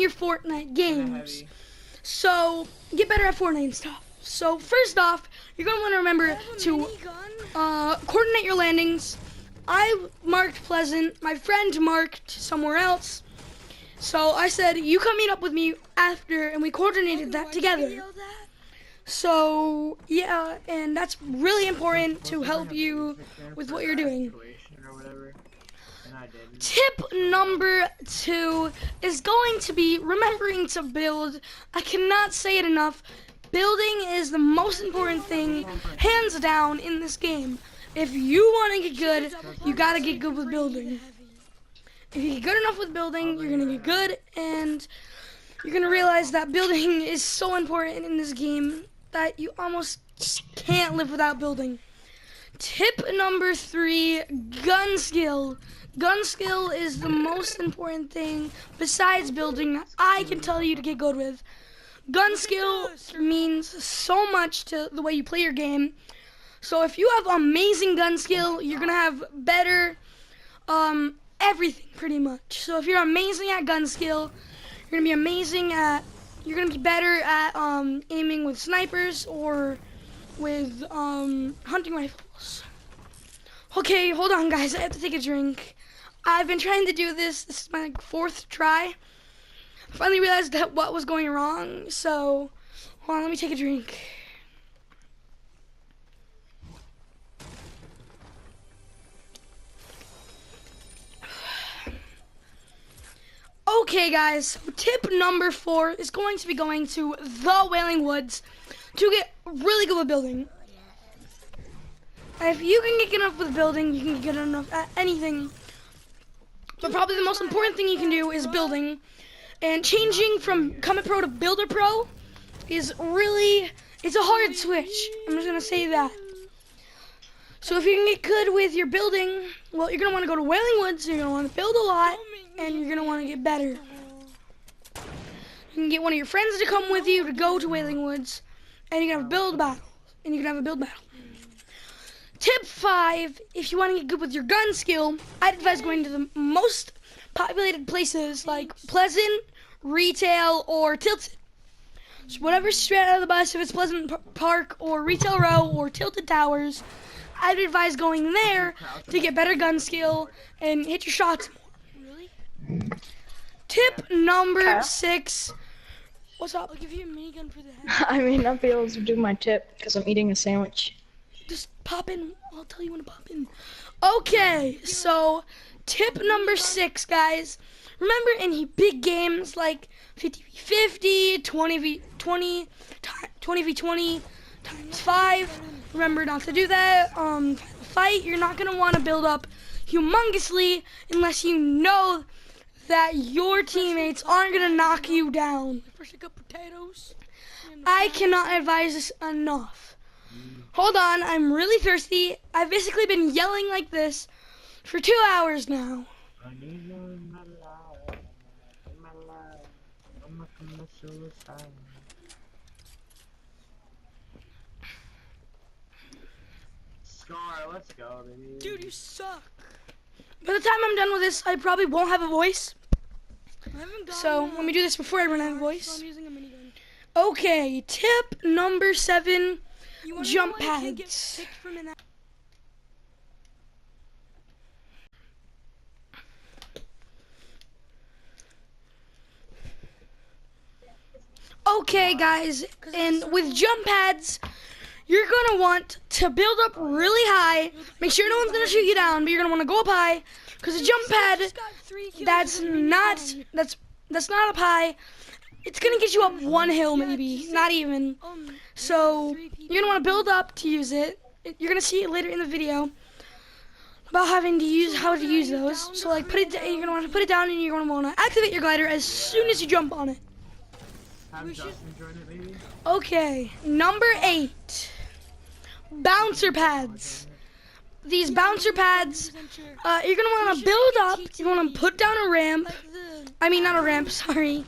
your Fortnite games. So get better at Fortnite and stuff. So first off, you're going to want to remember to coordinate your landings. I marked Pleasant. My friend marked somewhere else. So I said, you come meet up with me after, and we coordinated that together. So yeah, and that's really important to help you with what you're doing. Tip number 2 is going to be remembering to build. I cannot say it enough. Building is the most important thing, hands down, in this game. If you want to get good, you gotta get good with building. If you get good enough with building, you're gonna get good, and you're gonna realize that building is so important in this game that you almost just can't live without building. Tip number 3, gun skill. Gun skill is the most important thing besides building that I can tell you to get good with. Gun skill means so much to the way you play your game. So if you have amazing gun skill, you're gonna have better everything pretty much. So if you're amazing at gun skill, you're gonna be better at aiming with snipers or with hunting rifles. Okay, hold on guys, I have to take a drink. I've been trying to do this. This is my 4th try. I finally realized that what was going wrong. So, hold on, let me take a drink. Okay, guys. So tip number 4 is going to be going to the Wailing Woods to get really good with building. If you can get good enough with building, you can get good enough at anything. But probably the most important thing you can do is building. And changing from Comet Pro to Builder Pro is it's a hard switch. I'm just going to say that. So if you can get good with your building, well, you're going to want to go to Wailing Woods, you're going to want to build a lot, and you're going to want to get better. You can get one of your friends to come with you to go to Wailing Woods, and you can have a build battle. Tip 5, if you want to get good with your gun skill, I'd advise going to the most populated places like Pleasant, Retail, or Tilted. So whatever's straight out of the bus, if it's Pleasant Park or Retail Row or Tilted Towers, I'd advise going there to get better gun skill and hit your shots more. Really? Tip number 6. What's up? I'll give you a minigun for the head. I may not be able to do my tip because I'm eating a sandwich. Just pop in. I'll tell you when to pop in. Okay, so tip number 6, guys. Remember in big games like 50v50, 20v20, 20v20 times 5. Remember not to do that. Fight, you're not going to want to build up humongously unless you know that your teammates aren't going to knock you down. I cannot advise this enough. Hold on, I'm really thirsty. I've basically been yelling like this for 2 hours now. Scar, let's go, baby. Dude, you suck. By the time I'm done with this, I probably won't have a voice. So let me do this before I run out of voice. So I'm using a minigun. Okay, tip number 7. Jump pads. Okay, guys, and with jump pads, you're gonna want to build up really high. Make sure no one's gonna shoot you down, but you're gonna want to go up high, because a jump pad that's not up high. It's gonna get you up one hill, maybe, not even. So you're gonna want to build up to use it. You're gonna see it later in the video about how to use those. So like you're gonna want to put it down, and you're gonna want to activate your glider as soon as you jump on it. Okay, number 8, bouncer pads. These bouncer pads, you're gonna want to build up. You want to put down a ramp. I mean, not a ramp. Sorry.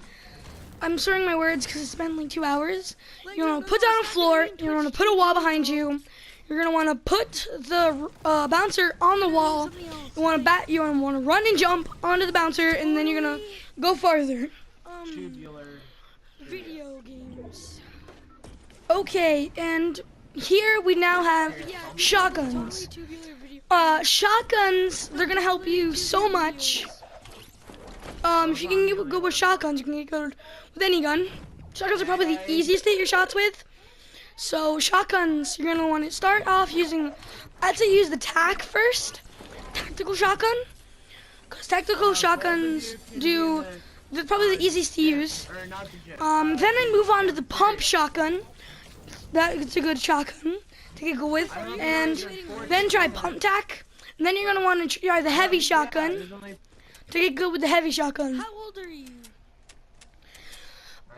I'm slurring my words because it's been like 2 hours. You want to put down a floor. You want to put a wall behind you. You're gonna want to put the bouncer on the wall. You want to run and jump onto the bouncer, and then you're gonna go farther. tubular video games. Okay, and here we now have shotguns. Shotguns, they're gonna help you so much. If you can get good with shotguns, you can get good with any gun. Shotguns are probably the easiest to hit your shots with. So shotguns, you're gonna want to start off using, I'd say use the TAC first, tactical shotgun, because tactical shotguns they're probably the easiest to use. Then I move on to the pump shotgun. That's a good shotgun to get good with, and then try pump tac. And then you're gonna want to try the heavy shotgun to get good with the heavy shotgun. How old are you?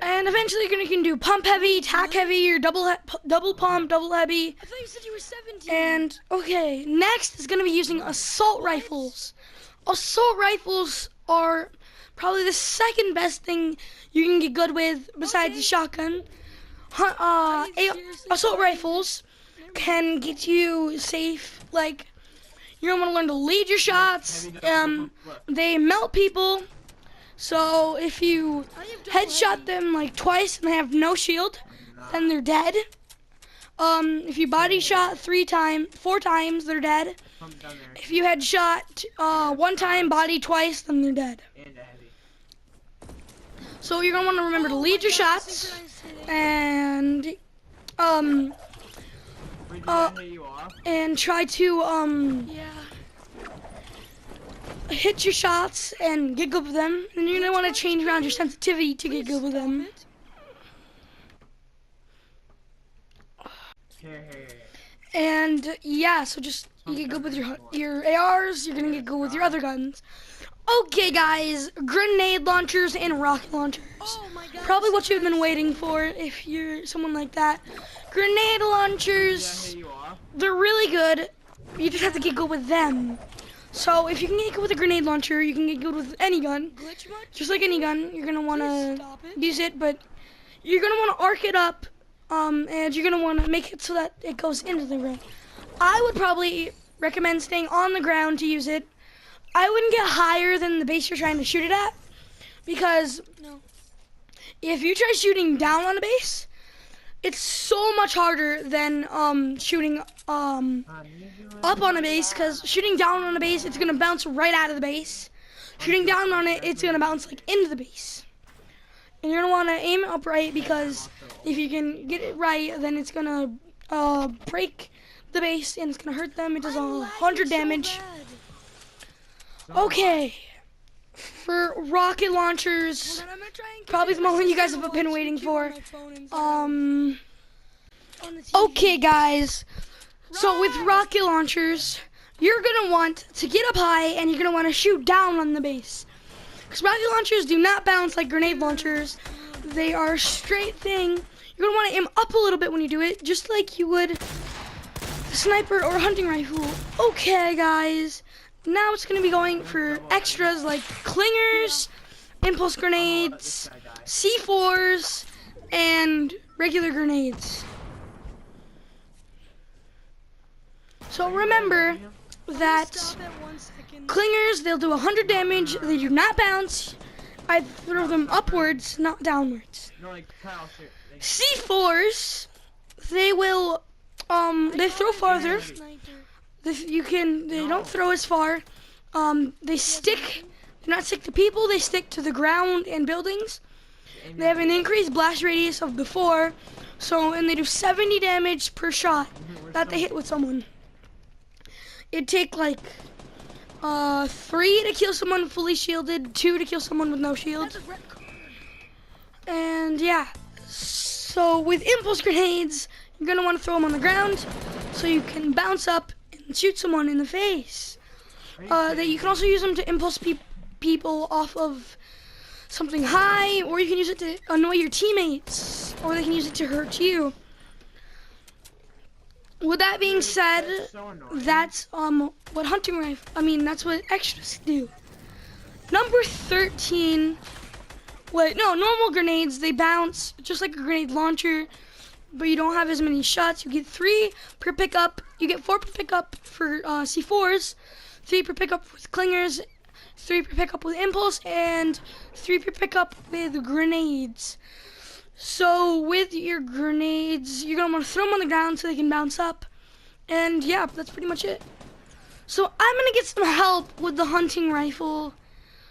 And eventually you're gonna can do pump heavy, tac heavy, or double pump, double heavy. I thought you said you were 17. And okay, next is gonna be using assault rifles. Assault rifles are probably the second best thing you can get good with besides the shotgun. Assault rifles can get you safe. Like, you're gonna want to learn to lead your shots. They melt people. So if you headshot them like twice and they have no shield, then they're dead. If you body shot 4 times, they're dead. If you headshot 1 time, body twice, then they're dead. So you're gonna want to remember to lead your shots and try to hit your shots and get good with them. And you're gonna want to change around your sensitivity to get good with them. And yeah, so just you get good with your ARs. You're gonna get good with your other guns. Okay, guys, grenade launchers and rocket launchers. Oh my God. Probably what you've been waiting for if you're someone like that. Grenade launchers, they're really good. You just have to get good with them. So if you can get good with a grenade launcher, you can get good with any gun. Just like any gun, you're gonna want to use it, but you're gonna want to arc it up, and you're gonna want to make it so that it goes into the ground. I would probably recommend staying on the ground to use it. I wouldn't get higher than the base you're trying to shoot it at, because if you try shooting down on a base, it's so much harder than shooting up on a base, because shooting down on a base, it's gonna bounce right out of the base. Shooting down on it, it's gonna bounce like into the base. And you're gonna wanna aim it upright, because if you can get it right, then it's gonna break the base and it's gonna hurt them. It does 100 damage. Okay, for rocket launchers, probably the moment you guys have been waiting for. Okay, guys, so with rocket launchers, you're gonna want to get up high and you're gonna want to shoot down on the base. Because rocket launchers do not bounce like grenade launchers. They are a straight thing. You're gonna want to aim up a little bit when you do it, just like you would a sniper or a hunting rifle. Okay, guys. Now it's going to be going for extras like clingers, impulse grenades, C4s, and regular grenades. So remember that clingers, they'll do 100 damage. They do not bounce. I throw them upwards, not downwards. C4s, they will, they throw farther. They don't throw as far. They not stick to people, they stick to the ground and buildings. They have an increased blast radius of the 4, and they do 70 damage per shot that they hit with someone. It'd take like 3 to kill someone fully shielded, 2 to kill someone with no shield. And yeah, so with impulse grenades, you're gonna want to throw them on the ground so you can bounce up and shoot someone in the face. You can also use them to impulse people off of something high, or you can use it to annoy your teammates, or they can use it to hurt you. With that being said, that's what that's what extras do. Number 13, normal grenades, they bounce just like a grenade launcher, but you don't have as many shots. You get 3 per pickup. You get 4 per pickup for C4s, 3 per pickup with clingers, 3 per pickup with impulse, and 3 per pickup with grenades. So with your grenades, you're gonna want to throw them on the ground so they can bounce up. And yeah, that's pretty much it. So I'm gonna get some help with the hunting rifle.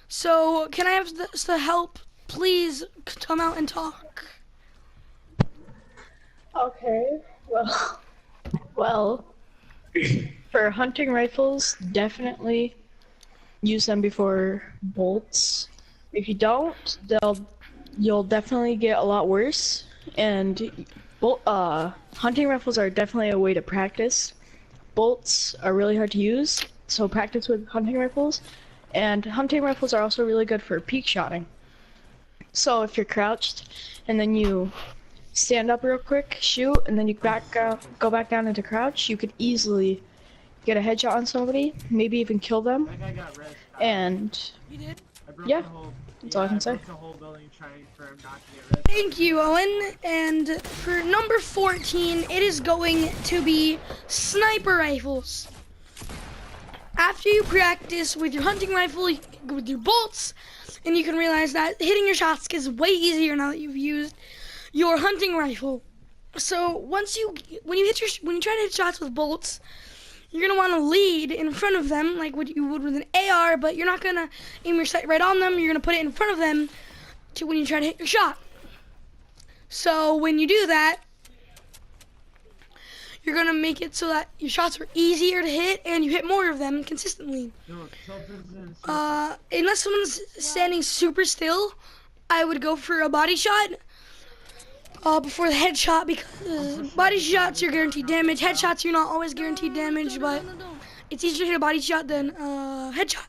So can I have the help please come out and talk? Okay, well, for hunting rifles, definitely use them before bolts. If you don't, you'll definitely get a lot worse. And hunting rifles are definitely a way to practice. Bolts are really hard to use, so practice with hunting rifles. And hunting rifles are also really good for peek shotting. So if you're crouched and then you stand up real quick, shoot, and then you go back down into crouch, you could easily get a headshot on somebody, maybe even kill them. That guy got res. And You did? I broke yeah, the whole, that's all I can say. broke the whole building trying for him not to get res. Thank you, Owen. And for number 14, it is going to be sniper rifles. After you practice with your hunting rifle, you can go with your bolts, and you can realize that hitting your shots is way easier now that you've used your hunting rifle. So when you try to hit shots with bolts, you're gonna want to lead in front of them like what you would with an AR, but you're not gonna aim your sight right on them. You're gonna put it in front of them when you try to hit your shot. So when you do that, you're gonna make it so that your shots are easier to hit and you hit more of them consistently. Unless someone's standing super still, I would go for a body shot before the headshot, because body shots you're guaranteed damage. Headshots you're not always guaranteed damage, but it's easier to hit a body shot than a headshot.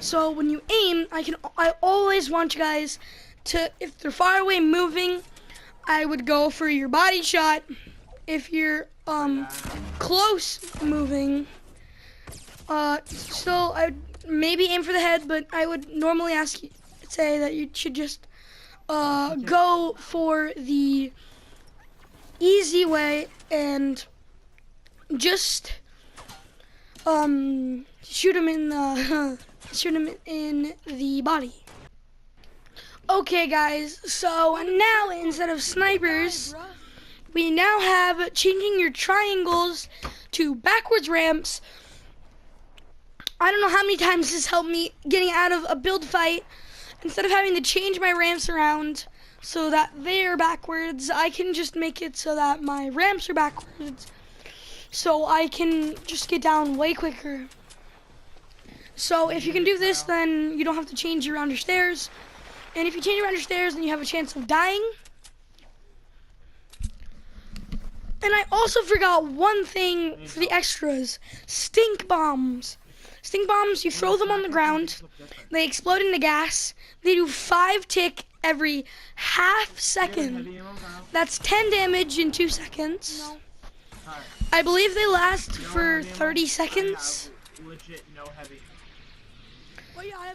So when you aim, I always want you guys to, if they're far away moving, I would go for your body shot. If you're close moving, still I would maybe aim for the head, but I would normally say that you should just go for the easy way and just shoot him in the body. Okay, guys. So now instead of snipers, we now have changing your triangles to backwards ramps. I don't know how many times this helped me getting out of a build fight. Instead of having to change my ramps around so that they're backwards, I can just make it so that my ramps are backwards, so I can just get down way quicker. So if you can do this, then you don't have to change around your stairs. And if you change around your stairs, then you have a chance of dying. And I also forgot one thing for the extras: stink bombs. Stink bombs, you throw them on the ground, they explode into gas, they do 5 tick every half second. That's 10 damage in 2 seconds. I believe they last for 30 seconds.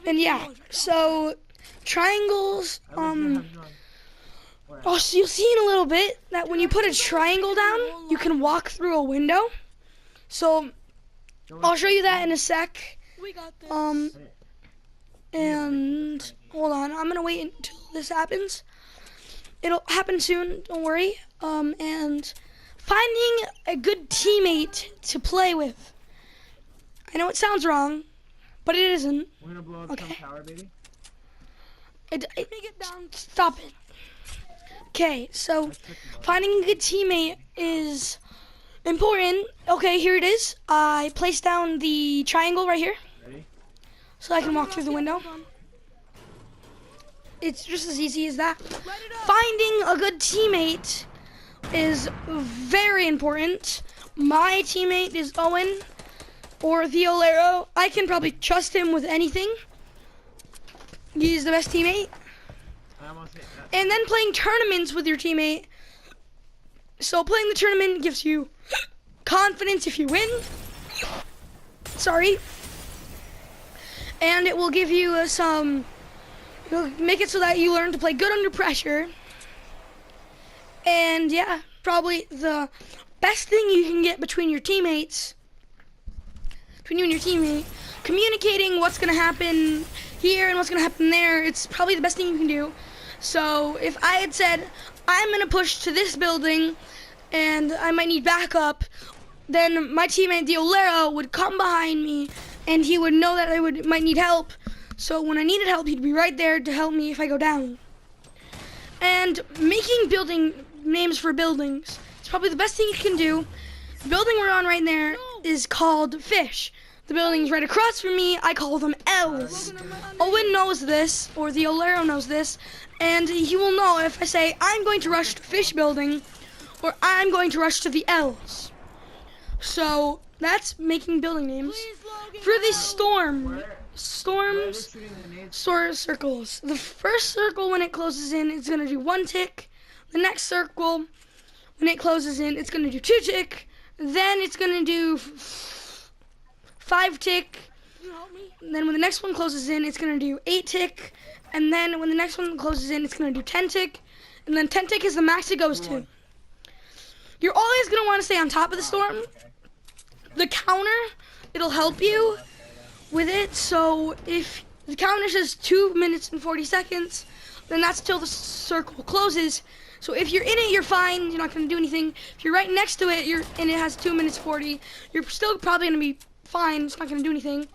And yeah, so triangles, so you'll see in a little bit that when you put a triangle down, you can walk through a window. So I'll show you that in a sec. We got this. And hold on, I'm gonna wait until this happens. It'll happen soon, don't worry. And finding a good teammate to play with. I know it sounds wrong, but it isn't. We're gonna blow up some tower, baby. Get down. Stop it. Okay, so finding a good teammate is important. Okay, here it is. I placed down the triangle right here, Ready? so I can walk through the window. It's just as easy as that. Finding a good teammate is very important. My teammate is Owen, or the Olero. I can probably trust him with anything. He's the best teammate. And then playing tournaments with your teammate. So playing the tournament gives you confidence if you win. Sorry. And it will give you it'll make it so that you learn to play good under pressure. And yeah, probably the best thing you can get between your teammates between you and your teammate. Communicating what's gonna happen here and what's gonna happen there, it's probably the best thing you can do. So if I had said, I'm gonna push to this building and I might need backup, then my teammate Diolero would come behind me and he would know that I might need help. So when I needed help, he'd be right there to help me if I go down. And making building names for buildings is probably the best thing you can do. The building we're on right there is called Fish. The buildings right across from me, I call them L's. Owen knows this, or the Olero knows this, and he will know if I say, I'm going to rush to Fish building, or I'm going to rush to the L's. So that's making building names. For the storms, circles. The first circle, when it closes in, it's going to do 1 tick. The next circle, when it closes in, it's going to do 2 tick. Then it's going to do 5 tick. And then when the next one closes in, it's going to do 8 tick. And then when the next one closes in, it's going to do 10 tick. And then 10 tick is the max it goes to. You're always going to want to stay on top of the storm. The counter, it'll help you with it. So if the counter says 2 minutes and 40 seconds, then that's till the circle closes. So if you're in it, you're fine. You're not going to do anything. If you're right next to it, and it has 2 minutes 40, you're still probably going to be fine. It's not going to do anything.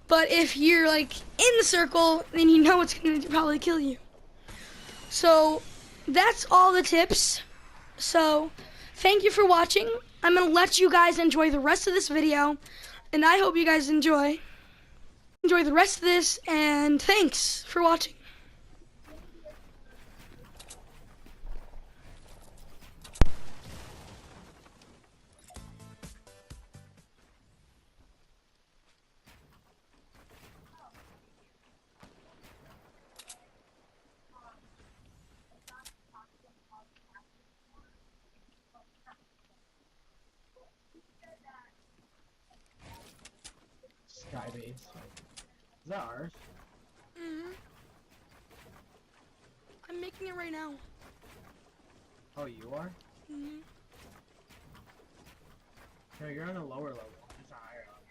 But if you're like in the circle, then you know it's going to probably kill you. So that's all the tips. So thank you for watching. I'm going to let you guys enjoy the rest of this video, and I hope you guys enjoy the rest of this, and thanks for watching. Skybase. Is that ours? I'm making it right now. Oh, you are? No, you're on a lower level. It's a higher level.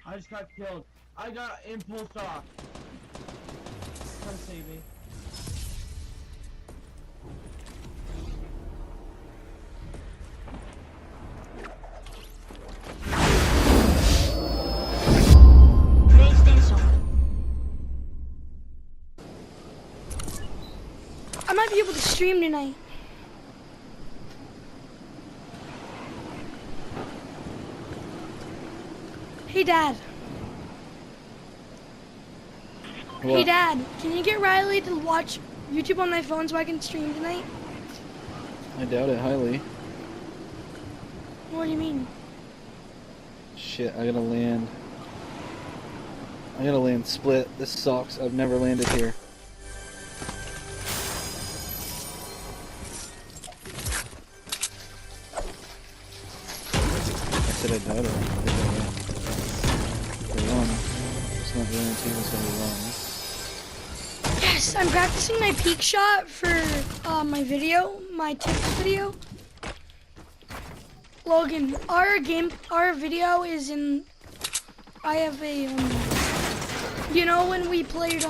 I just got killed. I got impulse off. Come save me. PlayStation. I might be able to stream tonight. Hey, Dad. What? Hey, Dad. Can you get Riley to watch YouTube on my phone so I can stream tonight? I doubt it highly. What do you mean? Shit, I gotta land. I gotta land split. This sucks. I've never landed here. I said I doubt it. For one, it's not guaranteed it's gonna be wrong. Yes, I'm practicing my peak shot for my video, my tips video. Logan, our video is in. I have a you know when we played